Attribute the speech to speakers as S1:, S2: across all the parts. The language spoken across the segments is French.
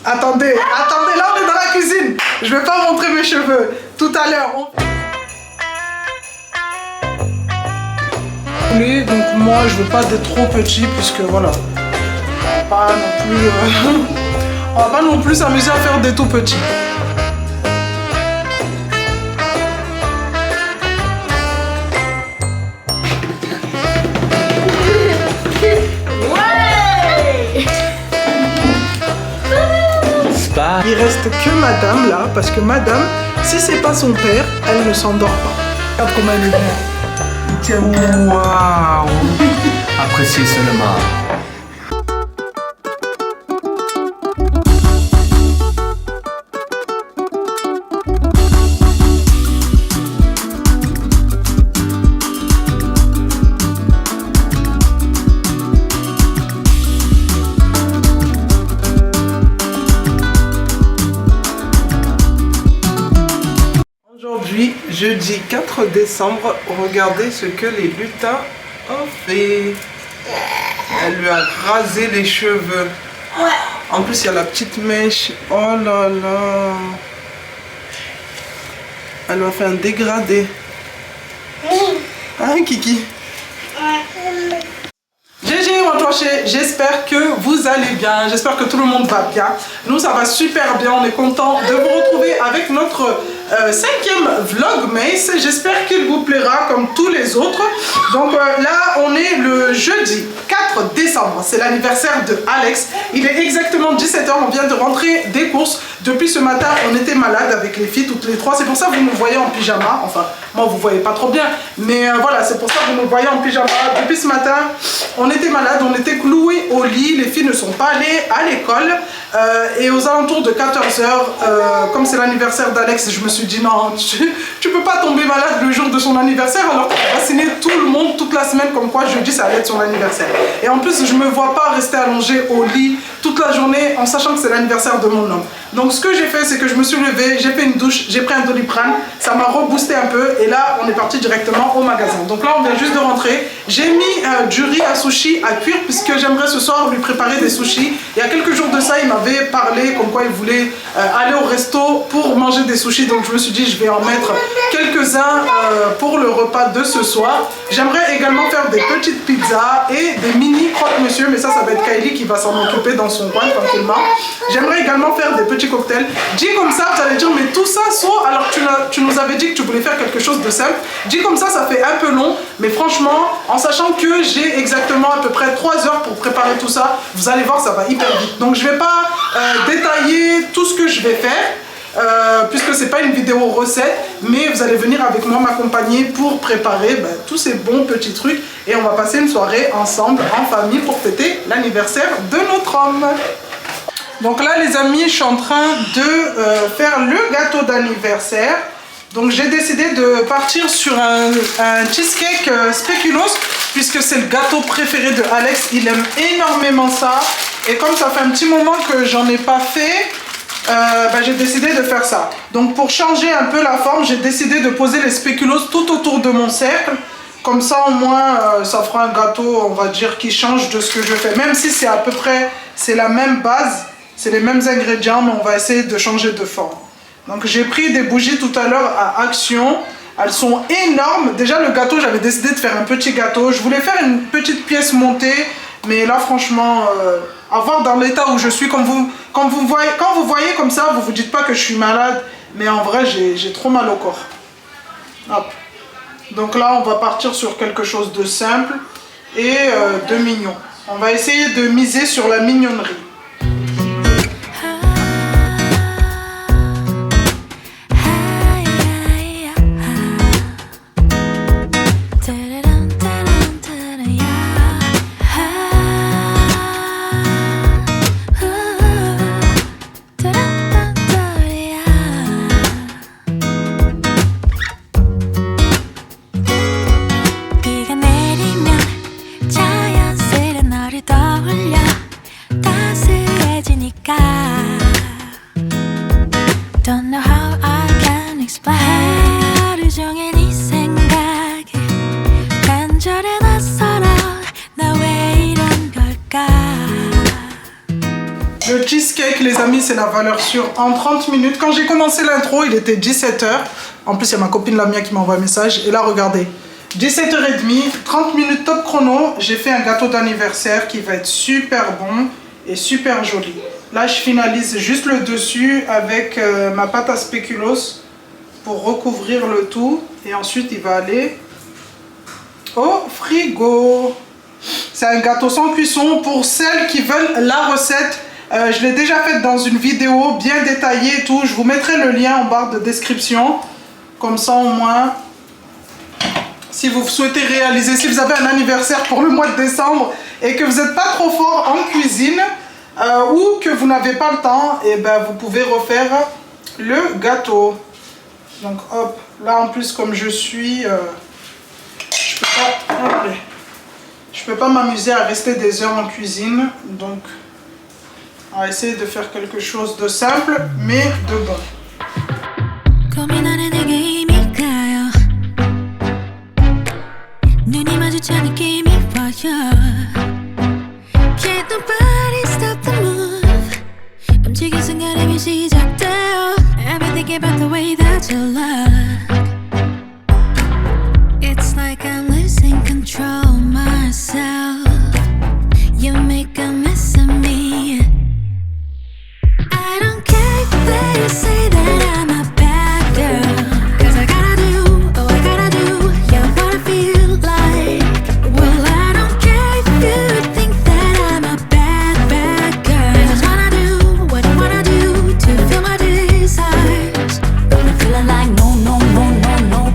S1: Attendez, là on est dans la cuisine. Je vais pas montrer mes cheveux. Tout à l'heure, donc moi je veux pas d'être trop petit puisque voilà, on va pas non plus, on va pas non plus s'amuser à faire des tout petits. Il reste que madame là, parce que madame, si c'est pas son père, elle ne s'endort pas. Regarde comment elle est belle. Tiens,
S2: waouh. Appréciez seulement.
S1: Aujourd'hui, jeudi 4 décembre, regardez ce que les lutins ont fait. Elle lui a rasé les cheveux. Ouais. En plus, il y a la petite mèche. Oh là là. Elle lui a fait un dégradé. Hein, Kiki? GG, j'espère que vous allez bien, j'espère que tout le monde va bien. Nous, ça va super bien, on est content de vous retrouver avec notre 5e vlogmas. J'espère qu'il vous plaira comme tous les autres. Donc là, on est le jeudi 4 décembre, c'est l'anniversaire de Alex. Il est exactement 17 h, on vient de rentrer des courses. Depuis ce matin, on était malades avec les filles, toutes les trois. C'est pour ça que vous nous voyez en pyjama. Enfin, moi, vous voyez pas trop bien. Mais voilà, c'est pour ça que vous nous voyez en pyjama. Depuis ce matin, on était malades, on était cloués au lit. Les filles ne sont pas allées à l'école. Et aux alentours de 14 h, comme c'est l'anniversaire d'Alex, je me suis dit non, tu peux pas tomber malade le jour de son anniversaire alors qu'il va vacciner tout le monde toute la semaine, comme quoi jeudi ça allait être son anniversaire. Et en plus, je me vois pas rester allongée au lit toute la journée en sachant que c'est l'anniversaire de mon homme. Donc ce que j'ai fait, c'est que je me suis levée, j'ai fait une douche, j'ai pris un Doliprane, ça m'a reboosté un peu et là on est parti directement au magasin. Donc là on vient juste de rentrer, j'ai mis du riz à sushi à cuire puisque j'aimerais ce soir lui préparer des sushis. Il y a quelques jours de ça, il m'avait parlé comme quoi il voulait aller au resto pour manger des sushis. Donc je me suis dit je vais en mettre quelques-uns pour le repas de ce soir. J'aimerais également faire des petites pizzas et des mini croque-monsieur, mais ça va être Kylie qui va s'en occuper dans son coin tranquillement. J'aimerais également faire des petits cocktails. Dit comme ça, vous allez dire mais tout ça, alors tu nous avais dit que tu voulais faire quelque chose de simple. Dit comme ça fait un peu long, mais franchement, en sachant que j'ai exactement à peu près 3 heures pour préparer tout ça, vous allez voir, ça va hyper vite. Donc je vais pas détailler tout ce que je vais faire. Puisque c'est pas une vidéo recette, mais vous allez venir avec moi m'accompagner pour préparer tous ces bons petits trucs et on va passer une soirée ensemble en famille pour fêter l'anniversaire de notre homme. Donc là les amis, je suis en train de faire le gâteau d'anniversaire. Donc j'ai décidé de partir sur un cheesecake spéculoos puisque c'est le gâteau préféré de Alex, il aime énormément ça et comme ça fait un petit moment que j'en ai pas fait, j'ai décidé de faire ça. Donc pour changer un peu la forme, j'ai décidé de poser les spéculoos tout autour de mon cercle. Comme ça au moins ça fera un gâteau, on va dire, qui change de ce que je fais. Même si c'est à peu près, c'est la même base, c'est les mêmes ingrédients, mais on va essayer de changer de forme. Donc j'ai pris des bougies tout à l'heure à Action. Elles sont énormes. Déjà le gâteau, j'avais décidé de faire un petit gâteau. Je voulais faire une petite pièce montée. Mais là franchement, à voir dans l'état où je suis, quand vous voyez comme ça, vous vous dites pas que je suis malade. Mais en vrai, j'ai trop mal au corps. Hop. Donc là, on va partir sur quelque chose de simple et de mignon. On va essayer de miser sur la mignonnerie. Le cheesecake, les amis, c'est la valeur sûre. En 30 minutes, quand j'ai commencé l'intro, il était 17 h. En plus, il y a ma copine Lamia qui m'envoie un message. Et là, regardez, 17h30, 30 minutes top chrono. J'ai fait un gâteau d'anniversaire qui va être super bon et super joli. Là, je finalise juste le dessus avec ma pâte à spéculoos pour recouvrir le tout. Et ensuite, il va aller au frigo. C'est un gâteau sans cuisson pour celles qui veulent la recette. Je l'ai déjà faite dans une vidéo bien détaillée et tout. Je vous mettrai le lien en barre de description. Comme ça au moins, si vous souhaitez réaliser, si vous avez un anniversaire pour le mois de décembre et que vous n'êtes pas trop fort en cuisine ou que vous n'avez pas le temps, et ben vous pouvez refaire le gâteau. Donc hop, là en plus comme je suis, je peux pas m'amuser à rester des heures en cuisine. Donc on va essayer de faire quelque chose de simple mais de bon.
S3: It's like I'm losing control myself. You make a mess of me. I don't care if they say that I'm a bad girl, 'cause I gotta do, oh I gotta do, yeah what I feel like. Well I don't care if you think that I'm a bad girl. I just wanna do what I wanna do to feel my desires. I'm feeling like no,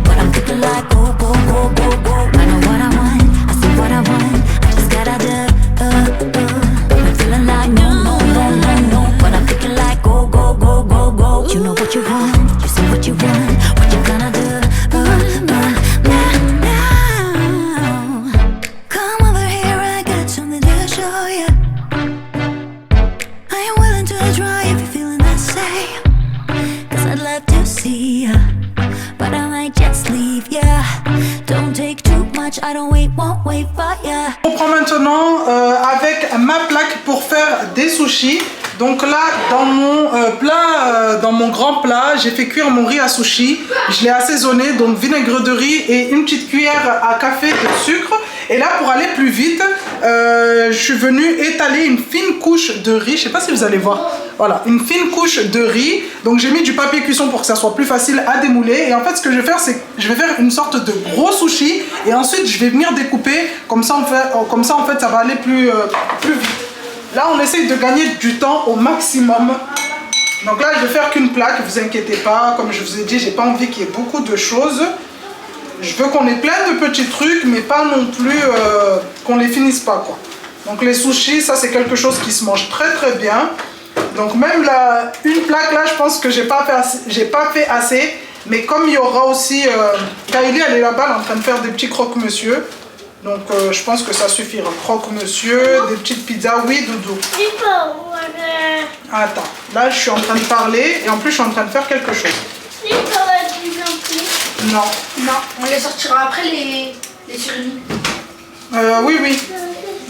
S3: but I'm thinking like go. I know what I want, I see what I want, I just gotta do. I'm feeling like no, but I'm thinking like go. You know what you want, you see what you want, what you gonna do. Now, come over here, I got something to show you. I am willing to try if you're feeling the same, 'cause I'd love to see ya, but I might just leave ya. Don't take too much, I don't won't wait for ya.
S1: On prend maintenant avec ma plaque pour faire des sushis. Donc là, dans mon dans mon grand plat, j'ai fait cuire mon riz à sushi. Je l'ai assaisonné, donc vinaigre de riz et une petite cuillère à café de sucre. Et là, pour aller plus vite, je suis venue étaler une fine couche de riz. Je sais pas si vous allez voir. Voilà, une fine couche de riz. Donc j'ai mis du papier cuisson pour que ça soit plus facile à démouler. Et en fait, ce que je vais faire, c'est que je vais faire une sorte de gros sushi. Et ensuite, je vais venir découper. Comme ça, en fait, ça va aller plus vite. Là, on essaye de gagner du temps au maximum. Donc là, je vais faire qu'une plaque, vous inquiétez pas. Comme je vous ai dit, j'ai pas envie qu'il y ait beaucoup de choses. Je veux qu'on ait plein de petits trucs, mais pas non plus qu'on les finisse pas, quoi. Donc les sushis, ça c'est quelque chose qui se mange très très bien. Donc même là, une plaque là, je pense que j'ai pas fait assez. Mais comme il y aura aussi... Kylie, elle est là-bas, elle est en train de faire des petits croque-monsieur. Donc je pense que ça suffira. Croque-monsieur, des petites pizzas. Oui, Doudou. Attends, là je suis en train de parler et en plus je suis en train de faire quelque chose. Non.
S4: Non, on les sortira après les surimi.
S1: Oui.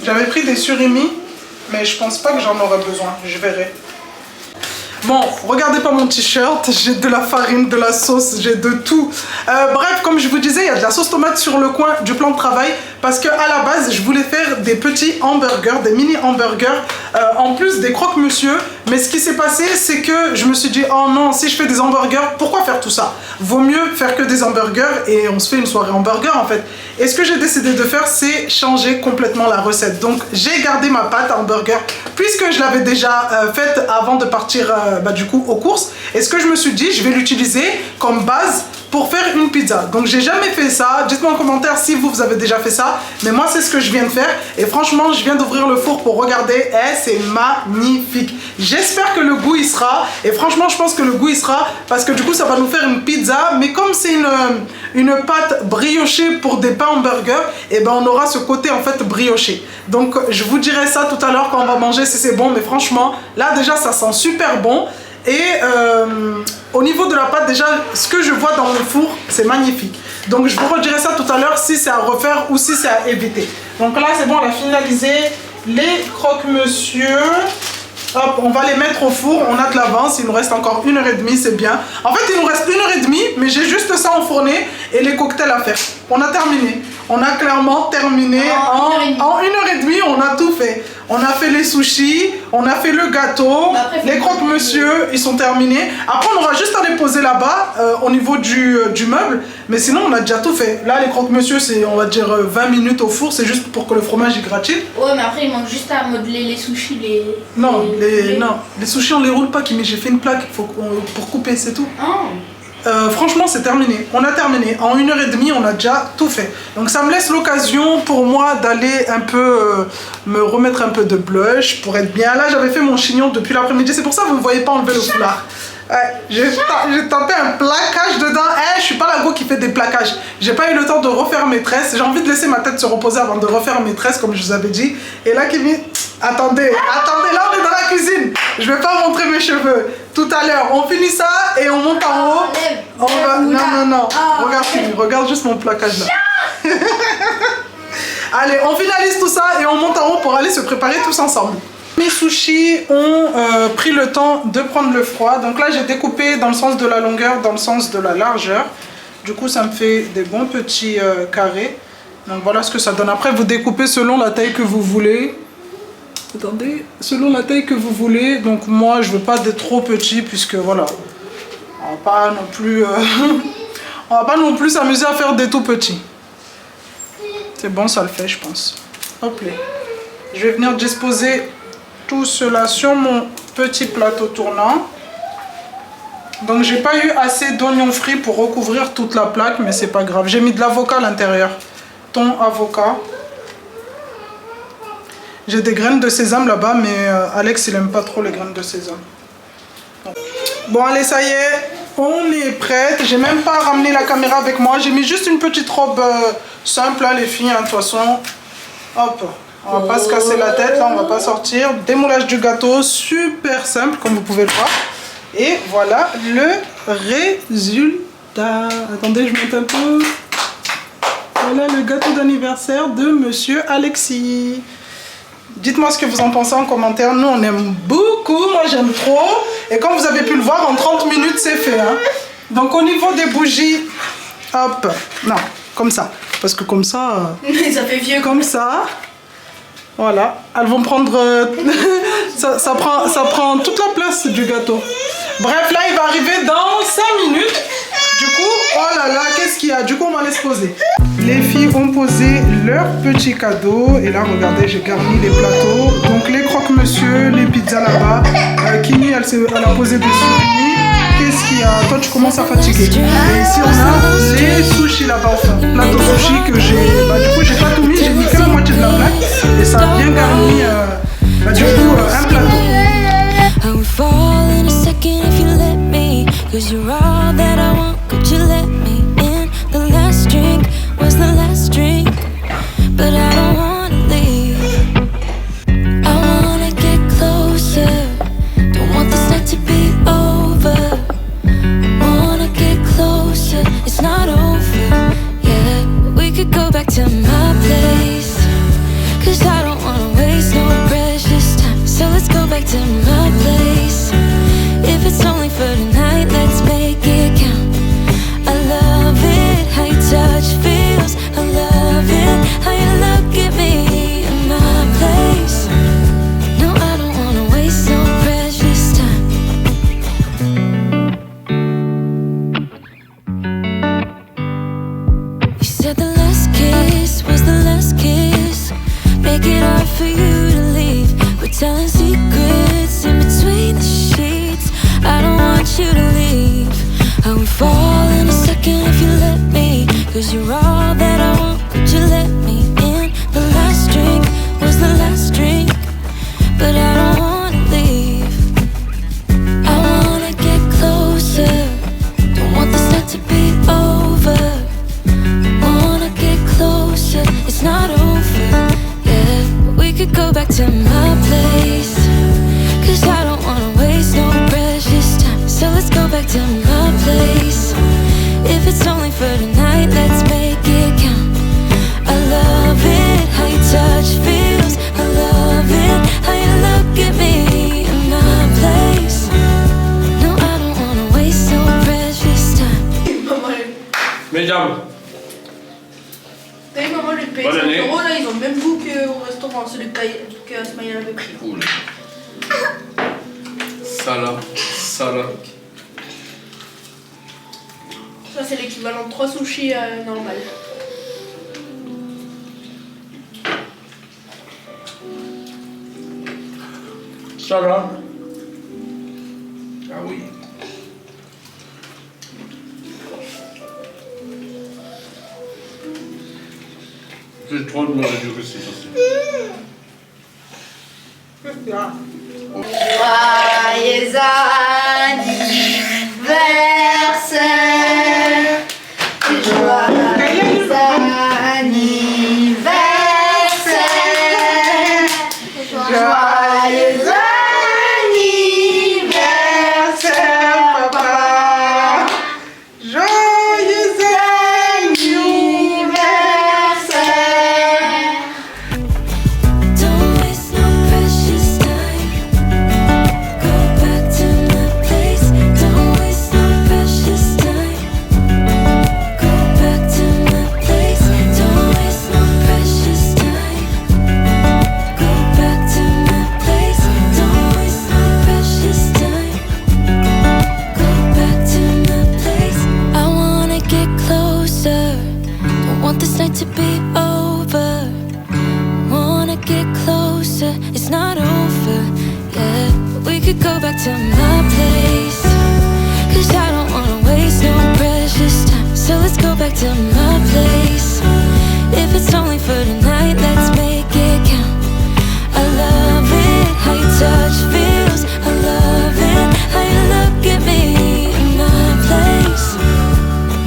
S1: J'avais pris des surimi, mais je pense pas que j'en aurai besoin. Je verrai. Bon, regardez pas mon t-shirt, j'ai de la farine, de la sauce, j'ai de tout. Bref, comme je vous disais, il y a de la sauce tomate sur le coin du plan de travail parce que à la base, je voulais faire des petits hamburgers, des mini hamburgers, en plus des croque-monsieur. Mais ce qui s'est passé, c'est que je me suis dit, oh non, si je fais des hamburgers, pourquoi faire tout ça? Vaut mieux faire que des hamburgers et on se fait une soirée hamburger en fait. Et ce que j'ai décidé de faire, c'est changer complètement la recette. Donc, j'ai gardé ma pâte à hamburger puisque je l'avais déjà faite avant de partir du coup aux courses. Et ce que je me suis dit, je vais l'utiliser comme base pour faire une pizza. Donc j'ai jamais fait ça. Dites-moi en commentaire si vous avez déjà fait ça. Mais moi c'est ce que je viens de faire. Et franchement je viens d'ouvrir le four pour regarder. C'est magnifique. J'espère que le goût y sera. Et franchement je pense que le goût y sera. Parce que du coup ça va nous faire une pizza. Mais comme c'est une pâte briochée pour des pains hamburgers, et ben on aura ce côté en fait brioché. Donc je vous dirai ça tout à l'heure quand on va manger si c'est bon. Mais franchement là déjà ça sent super bon. Et au niveau de la pâte, déjà, ce que je vois dans le four, c'est magnifique. Donc, je vous redirai ça tout à l'heure si c'est à refaire ou si c'est à éviter. Donc là, c'est bon, on a finalisé les croque-monsieur. Hop, on va les mettre au four, on a de l'avance, il nous reste encore 1h30, c'est bien. En fait, il nous reste 1h30, mais j'ai juste ça enfourné et les cocktails à faire. On a terminé. On a clairement terminé en 1h30, on a tout fait. On a fait les sushis, on a fait le gâteau, les croque-monsieur, ils sont terminés. Après, on aura juste à les poser là-bas, au niveau du meuble. Mais sinon, on a déjà tout fait. Là, les croque-monsieur, c'est, on va dire, 20 minutes au four. C'est juste pour que le fromage y gratine.
S4: Ouais, mais après, il manque juste à modeler les sushis,
S1: Non, les sushis, on les roule pas, mais j'ai fait une plaque pour couper, c'est tout. Franchement, c'est terminé. On a terminé. En 1h30, on a déjà tout fait. Donc, ça me laisse l'occasion pour moi d'aller un peu me remettre un peu de blush pour être bien. Là, j'avais fait mon chignon depuis l'après-midi. C'est pour ça que vous ne me voyez pas enlever le foulard. J'ai tapé un plaquage dedans. Je suis pas la go qui fait des plaquages. J'ai pas eu le temps de refaire mes tresses. J'ai envie de laisser ma tête se reposer avant de refaire mes tresses, comme je vous avais dit. Et là, Kimi, attendez, là, on est dans la cuisine. Je vais pas montrer mes cheveux. Tout à l'heure, on finit ça et on monte en haut. Non. Regarde, Kimi, regarde juste mon plaquage là. Allez, on finalise tout ça et on monte en haut pour aller se préparer tous ensemble. Mes sushis ont pris le temps de prendre le froid. Donc là, j'ai découpé dans le sens de la longueur, dans le sens de la largeur. Du coup, ça me fait des bons petits carrés. Donc voilà ce que ça donne. Après, vous découpez selon la taille que vous voulez. Attendez, selon la taille que vous voulez. Donc moi, je veux pas des trop petits puisque voilà, on va pas non plus, on va pas non plus s'amuser à faire des tout petits. C'est bon, ça le fait, je pense. Hop là. Je vais venir disposer tout cela sur mon petit plateau tournant. Donc j'ai pas eu assez d'oignons frits pour recouvrir toute la plaque, mais c'est pas grave. J'ai mis de l'avocat à l'intérieur. Thon avocat. J'ai des graines de sésame là-bas, mais Alex il aime pas trop les graines de sésame. Bon allez, ça y est, on est prête. J'ai même pas ramené la caméra avec moi. J'ai mis juste une petite robe simple là les filles, hein, de toute façon. Hop, on va pas se casser la tête là, on va pas sortir. Démoulage du gâteau, super simple comme vous pouvez le voir. Et voilà le résultat. Attendez, je monte un peu. Voilà le gâteau d'anniversaire de Monsieur Alexis. Dites-moi ce que vous en pensez en commentaire. Nous, on aime beaucoup. Moi, j'aime trop. Et comme vous avez pu le voir, en 30 minutes, c'est fait. Hein. Donc, au niveau des bougies, hop. Non, comme ça. Parce que comme ça...
S4: ça fait vieux.
S1: Comme ça. Voilà. Elles vont prendre... ça prend toute la place du gâteau. Bref, là, il va arriver dans 5 minutes. Du coup, oh là là, qu'est-ce qu'il y a? Du coup, on va les poser. Les filles ont posé leurs petits cadeaux. Et là, regardez, j'ai garni les plateaux. Donc, les croque-monsieur, les pizzas là-bas. Kimi, elle a posé des surimi. Qu'est-ce qu'il y a? Toi, tu commences à fatiguer. Et ici, on a les sushis là-bas. Enfin, plateau sushi que j'ai... du coup, j'ai pas tout mis. J'ai mis que la moitié de la plaque. Et ça a bien garni, du coup, un plateau.
S3: Cause you're all that I want, could you let me in? The last drink was the last drink, but I don't wanna leave. I wanna get closer, don't want this night to be over. Wanna get closer, it's not over, yeah. We could go back to my place, cause I don't wanna waste no precious time. So let's go back to my place. If it's only for tonight, let's make it count. I love it, how your touch feels. I love it, how you look at me in my place. No, I don't wanna waste no precious time. You said the last kiss was the last kiss. Make it hard for you to leave. We're telling secrets in between the sheets. I don't want you to leave. I would fall in a second if you let me. Cause you're all that I want, could you let me in? The last drink was the last drink, but I don't wanna leave. I wanna get closer, don't want this night to be over. Wanna get closer, it's not over, yeah. We could go back to my place, cause I don't wanna waste no precious time. So let's go back to my place. If it's only for tonight, let's make it count. I love it, how your touch feels. I love it, how you look at me in
S2: madame.
S4: T'as vu, maman, le paye
S2: Bonne
S4: 5
S2: année.
S4: euros, là, ils ont le même goût qu'au restaurant, celui que Smile avait pris.
S2: Cool. Ça là.
S4: Ça, c'est l'équivalent de 3 sushis normal.
S2: Ça là. Ah oui. J'ai trop de mal à dire que c'est facile.
S5: Joyeux anniversaire, joyeux anniversaire, joyeux
S1: anniversaire, papa. Joyeux
S5: anniversaire.
S3: Don't waste no precious time. Go back to my place. Don't waste no precious time. Go back to my place. Don't waste no precious time. Go back to my place. Don't waste no precious time. Go back to my place. I wanna get closer. Don't want this night to be over. Wanna get closer, it's not over, yeah. We could go back to my place, 'cause I don't wanna waste no precious time. So let's go back to my place. If it's only for tonight, let's make it count. I love it, how your touch feels. I love it, how you look at me in my place.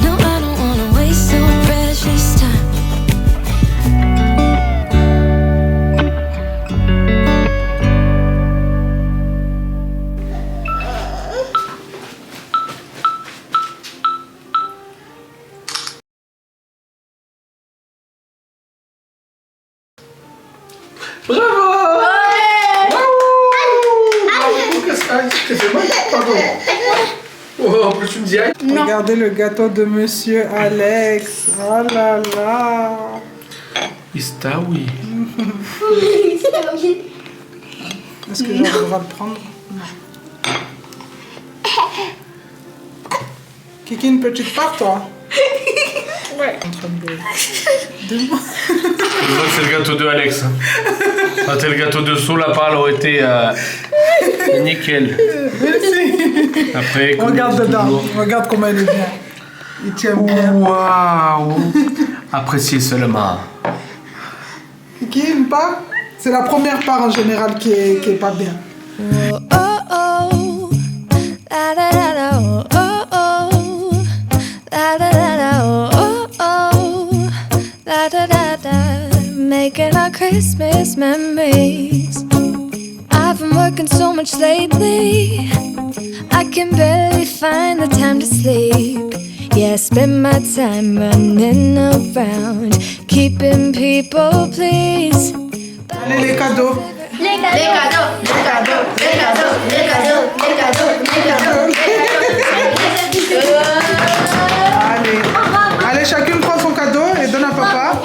S3: No, I don't wanna waste no precious time.
S2: Bravo! Bravo! Qu'est-ce que c'est moi? Pardon. Oh, en plus tu me dis aïe.
S1: Regardez le gâteau de Monsieur Alex. Oh là là.
S2: Está oui.
S1: Est-ce que j'aurai le droit de prendre? Non. Kiki, une petite part, toi? Ouais. En train de moi.
S2: Je vois que c'est le gâteau de Alex. Ça c'était le gâteau de Sola Pal aurait été nickel.
S1: Merci.
S2: Après, écoute,
S1: Regarde dedans.
S2: toujours.
S1: Regarde comment il est bien. Il tient bien.
S2: Waouh! Appréciez seulement.
S1: Kiki, une part? C'est la première part en général qui est pas bien.
S3: Oh oh, la da da da, oh oh, la da da da, oh oh, la da da da, making our Christmas memories. I've been working so much lately, I can barely find the time to sleep. Yeah, I spend my time running around, keeping people pleased.
S1: Allez, les cadeaux.
S5: Les cadeaux.
S1: Allez. Allez, chacune prend son cadeau et donne à papa.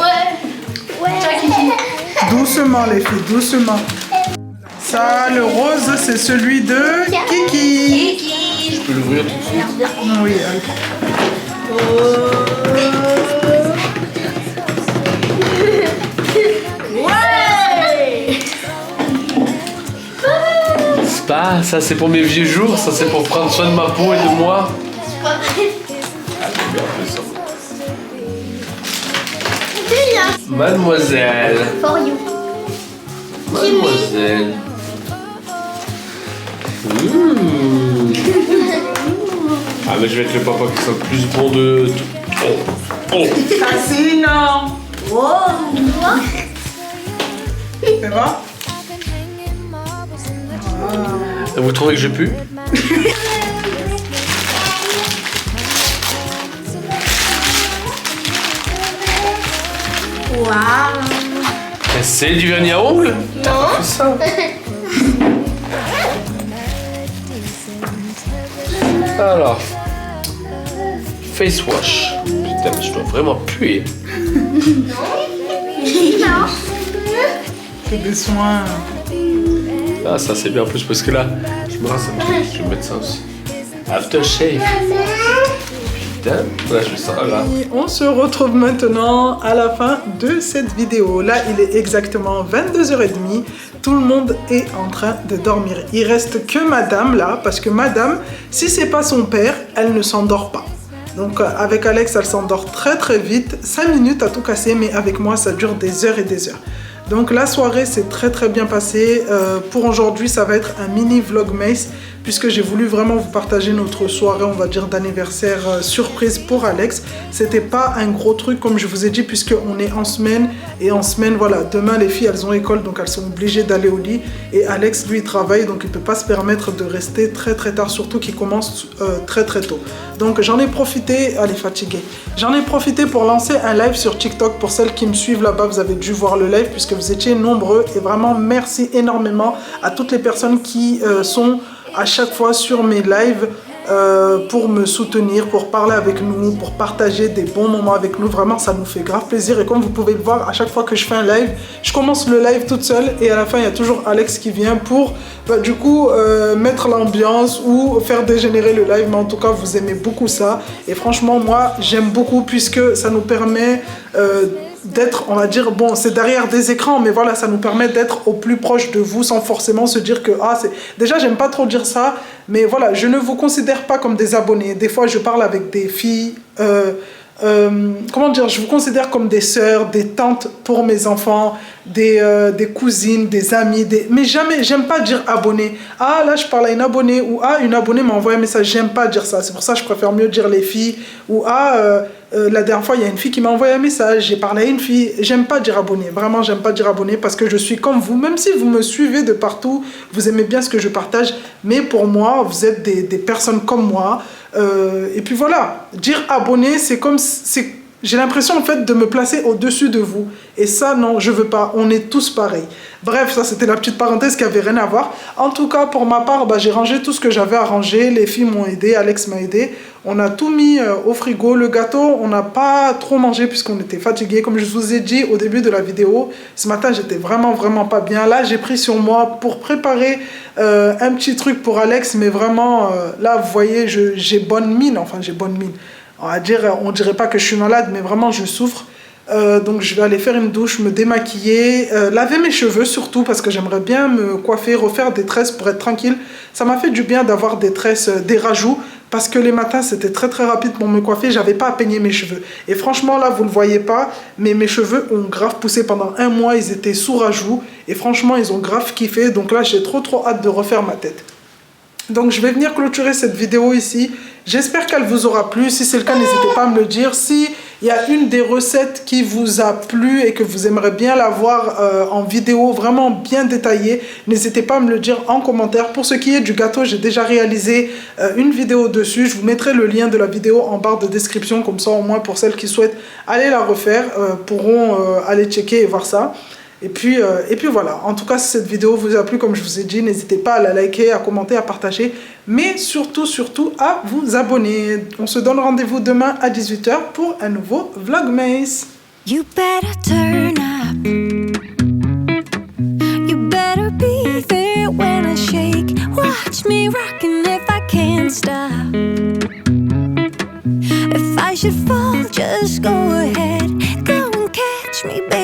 S1: Doucement, les filles, doucement. Ça, le rose, c'est celui de Kiki.
S2: Je peux l'ouvrir tout de suite?
S1: Oui, allez.
S2: C'est pas, ça c'est pour mes vieux jours, ça c'est pour prendre soin de ma peau et de moi. Mademoiselle.
S5: For you.
S2: Mademoiselle. Ah mais je vais être le papa qui sent le plus bon de tout. Oh. Oh.
S1: Cassino. Ça va?
S2: Vous trouvez que j'ai pu? C'est du vernis à ongles? Non. Ça. Alors, face wash. Putain, mais je dois vraiment puer.
S5: Non.
S1: Fais des soins.
S2: Ah, ça c'est bien en plus parce que là, je me rase un truc, je vais mettre ça aussi. Aftershave. Putain, là je mets ça là.
S1: Et on se retrouve maintenant à la fin de cette vidéo. Là, il est exactement 22h30. Tout le monde est en train de dormir. Il reste que madame là, parce que madame, si c'est pas son père, elle ne s'endort pas. Donc avec Alex, elle s'endort très très vite. 5 minutes à tout casser, mais avec moi, ça dure des heures et des heures. Donc la soirée s'est très très bien passée. Pour aujourd'hui, ça va être un mini vlogmas puisque j'ai voulu vraiment vous partager notre soirée, on va dire, d'anniversaire surprise pour Alex. C'était pas un gros truc comme je vous ai dit puisqu'on est en semaine. Et en semaine, voilà, demain les filles, elles ont école donc elles sont obligées d'aller au lit. Et Alex, lui, il travaille donc il peut pas se permettre de rester très très tard, surtout qu'il commence très très tôt. Donc j'en ai profité, elle est fatiguée. J'en ai profité pour lancer un live sur TikTok. Pour celles qui me suivent là-bas, vous avez dû voir le live puisque vous étiez nombreux. Et vraiment, merci énormément à toutes les personnes qui sont à chaque fois sur mes lives pour me soutenir, pour parler avec nous, pour partager des bons moments avec nous. Vraiment, ça nous fait grave plaisir. Et comme vous pouvez le voir, à chaque fois que je fais un live, je commence le live toute seule et à la fin, il y a toujours Alex qui vient pour du coup mettre l'ambiance ou faire dégénérer le live. Mais en tout cas, vous aimez beaucoup ça. Et franchement, moi, j'aime beaucoup puisque ça nous permet d'être, on va dire, bon, c'est derrière des écrans, mais voilà, ça nous permet d'être au plus proche de vous sans forcément se dire que, ah, c'est... Déjà, j'aime pas trop dire ça, mais voilà, je ne vous considère pas comme des abonnés. Des fois, je parle avec des filles, comment dire, je vous considère comme des sœurs, des tantes pour mes enfants, des cousines, des amis, mais jamais, j'aime pas dire abonné. Ah, là, je parle à une abonnée, ou ah, une abonnée m'a envoyé un message, j'aime pas dire ça. C'est pour ça que je préfère mieux dire les filles, ou ah, la dernière fois, il y a une fille qui m'a envoyé un message, j'ai parlé à une fille. J'aime pas dire abonné, vraiment, j'aime pas dire abonné parce que je suis comme vous. Même si vous me suivez de partout, vous aimez bien ce que je partage, mais pour moi, vous êtes des personnes comme moi. Et puis voilà, dire abonné, c'est comme... J'ai l'impression en fait de me placer au-dessus de vous. Et ça, non, je veux pas. On est tous pareils. Bref, ça c'était la petite parenthèse qui avait rien à voir. En tout cas, pour ma part, j'ai rangé tout ce que j'avais à ranger. Les filles m'ont aidé, Alex m'a aidé. On a tout mis au frigo. Le gâteau, on n'a pas trop mangé puisqu'on était fatigués. Comme je vous ai dit au début de la vidéo, ce matin, j'étais vraiment pas bien. Là, j'ai pris sur moi pour préparer un petit truc pour Alex. Mais vraiment, là, vous voyez, j'ai bonne mine. Enfin, j'ai bonne mine. On dirait pas que je suis malade, mais vraiment je souffre. Donc je vais aller faire une douche, me démaquiller, laver mes cheveux surtout parce que j'aimerais bien me coiffer, refaire des tresses pour être tranquille. Ça m'a fait du bien d'avoir des tresses, des rajouts parce que les matins c'était très rapide pour me coiffer, j'avais pas à peigner mes cheveux. Et franchement là vous ne le voyez pas, mais mes cheveux ont grave poussé pendant un mois, ils étaient sous rajout et franchement ils ont grave kiffé. Donc là j'ai trop hâte de refaire ma tête. Donc je vais venir clôturer cette vidéo ici. J'espère qu'elle vous aura plu. Si c'est le cas, n'hésitez pas à me le dire. Si il y a une des recettes qui vous a plu et que vous aimeriez bien la voir en vidéo vraiment bien détaillée, n'hésitez pas à me le dire en commentaire. Pour ce qui est du gâteau, j'ai déjà réalisé une vidéo dessus. Je vous mettrai le lien de la vidéo en barre de description. Comme ça, au moins pour celles qui souhaitent aller la refaire, pourront aller checker et voir ça. Et puis voilà, en tout cas si cette vidéo vous a plu comme je vous ai dit, n'hésitez pas à la liker, à commenter, à partager, mais surtout à vous abonner. On se donne rendez-vous demain à 18 h pour un nouveau Vlogmas.
S3: You better turn up. You better be there when I shake. Watch me rockin' if I can't stop. If I should fall, just go ahead. Go and catch me, baby.